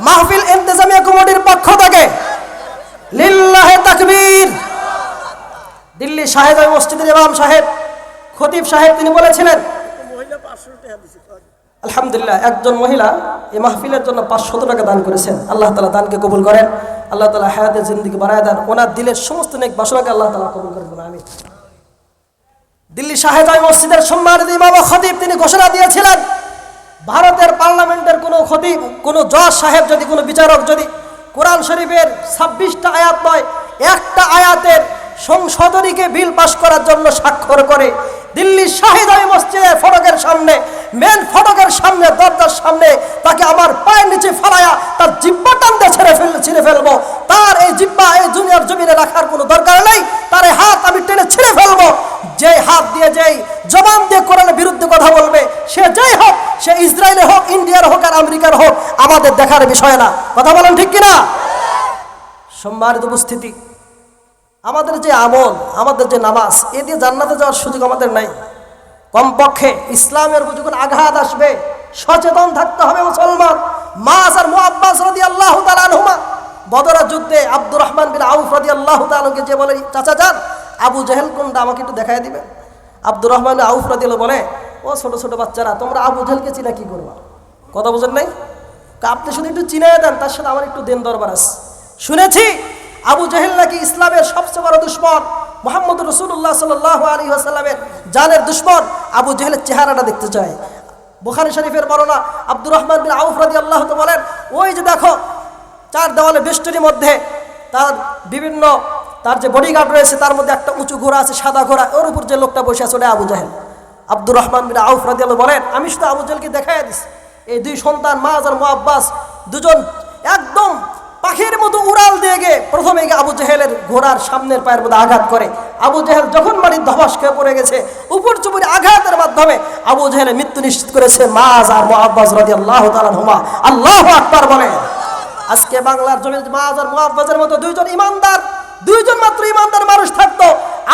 মাহফিল ইন্তেজামিয়া কমিটির পক্ষ থেকে লিল্লাহে তাকবীর। দিল্লি শাহেদ মসজিদের ইমাম সাহেব খতিব সাহেব তিনি বলেছিলেন, আলহামদুলিল্লাহ একজন মহিলা এই মাহফিলের জন্য 500 টাকা দান করেছেন। আল্লাহ তাআলা দানকে কবুল করেন, আল্লাহ তাআলা হায়াতের জিন্দেগি বাড়ায় দেন, ওনার দিলের সমস্ত নেক বাসনাকে আল্লাহ তাআলা কবুল করেন, আমিন। দিল্লি শাহেদ মসজিদের সম্মানিত ইমাম ও খতিব তিনি ঘোষণা দিয়েছিলেন, ভারতের পার্লামেন্টের কোনো খতিব, কোনো জজ সাহেব যদি, কোনো বিচারক যদি কোরআন শরীফের 26টা আয়াত নয়, একটা আয়াতের সংশোধনীকে বিল পাশ করার জন্য স্বাক্ষর করে দিল্লি শাহেদ মসজিদের ফটকের সামনে, মেন ফটকের সামনে, দরজার সামনে তাকে আমার পায়ের নিচে ফালায়া তার জিব্বা টানতে ছিঁড়ে ফেলবো। তার এই জিব্বা এই দুনিয়ার জমিনে রাখার কোনো দরকার নেই, তার এই হাত আমি টেনে ছিঁড়ে ফেলবো। যে হাত দিয়ে, যেই জবান দিয়ে কোরআনের বিরুদ্ধে কথা বলবে, সে যেই হোক, সে ইসরায়েলের হোক, ইন্ডিয়ার হোক আর আমেরিকার হোক, আমাদের দেখার বিষয় না। কথা বলেন ঠিক কিনা? সম্মানিত উপস্থিতি, আমাদের যে আমল, আমাদের যে নামাজ, এ দিয়ে জান্নাতে যাওয়ার সুযোগ আমাদের নাই। কমপক্ষে ইসলামের যখন আঘাত আসবে সচেতন থাকতে হবে মুসলমান। মাস আর মুআব্বাস রাদিয়াল্লাহু তাআলা আনহুমা বদরের যুদ্ধে আব্দুর রহমান বিন আউফ রাদিয়াল্লাহু তাআলা কে যে বলে, চাচা যান আবু জেহেল কোনটা আমাকে একটু দেখায় দিবেন। আব্দুর রহমান বিন আউফ রাদিয়াল্লাহু বলে, ও ছোট ছোট বাচ্চারা, তোমরা আবু জেহেলকে চিনা কি করবা? কথা বুঝেন নাই? আপনি শুধু একটু চিনায় দেন, তার সাথে আমার একটু দেন দরবার আছে। শুনেছি আবু জেহেল নাকি ইসলামের সবচেয়ে বড় দুশমন, মুহাম্মদ রাসূলুল্লাহ সাল্লাল্লাহু আলাইহি ওয়াসাল্লামের জানের দুশমন। আবু জেহেলের চেহারাটা দেখতে চায়। বুখারী শরীফের বর্ণনা, আব্দুর রহমান বিন আউফ রাদিয়াল্লাহু তাআলা বলেন, ওই যে দেখো চার দেওয়ালে বেষ্টনীর মধ্যে তার বিভিন্ন, তার যে বডিগার্ড রয়েছে তার মধ্যে একটা উঁচু ঘোড়া আছে, সাদা ঘোড়া, ওর উপর যে লোকটা বসে আছে ওটা আবু জেহেল। আব্দুর রহমান বিন আউফ রাদিয়াল্লাহু বলেন, আমি শুধু আবু জেহেলকে দেখাইয়া দিছি। এই দুই সন্তান মাজ আর মুআব্বাস দুজন একদম পাখির মতো উড়াল দিয়ে গিয়ে প্রথমে আবু জেহেলের ঘোড়ার সামনের পায়ের মধ্যে আঘাত করে। আবু জেহেল যখন মাটির ধবাস খেয়ে পড়ে গেছে, উপর চুপুরি আঘাতের মাধ্যমে আবু জেহেলের মৃত্যু নিশ্চিত করেছে মাজ আর মুআব্বাস রাদিয়াল্লাহু তাআলা আনহুমা। আল্লাহু আকবার বলে। আজকে বাংলার জমিনে মাজ আর মুআব্বাসের মতো দুইজন ইমানদার, দুইজন মাত্র ইমানদার মানুষ থাকতো,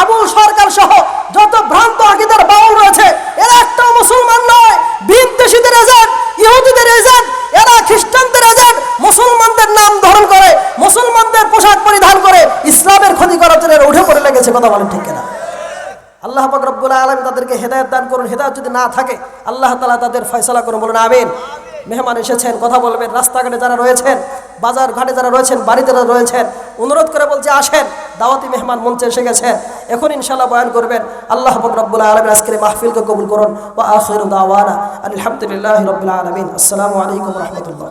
আবু সরকার সহ যত ভ্রান্ত আকীদার বাউল রয়েছে, এরা একটাও মুসলমান নয়। বিদ্বেষীদের এজেন্ট, ইহুদিদের এজেন্ট, এরা খ্রিস্টানদের এজেন্ট, মুসলমানদের নাম ধারণ করে, মুসলমানদের পোশাক পরিধান করে ইসলামের ক্ষতি করার জন্য উঠে পড়ে লেগেছে। কথা বলেন ঠিক কিনা? আল্লাহ পাক রব্বুল আলামিন তাদেরকে হেদায়েত দান করুন। হেদায়েত যদি না থাকে আল্লাহ তাআলা তাদের ফয়সালা করুন। বলুন আমিন। মেহমান এসেছেন, কথা বলবেন, রাস্তাঘাটে যারা রয়েছেন, বাজার ঘাটে যারা রয়েছেন, বাড়িতে যারা রয়েছেন, অনুরোধ করে বলছে আসেন, দাওয়াতি মেহমান মঞ্চে এসে গেছেন, এখন ইনশাআল্লাহ বয়ান করবেন। আল্লাহ পাক রব্বুল আলামিন আজকের মাহফিলকে কবুল করুন। ওয়া আখিরু দাওয়ানা আলহামদুলিল্লাহি রাব্বিল আলামিন। আসসালামু আলাইকুম ওয়া রাহমাতুল্লাহ।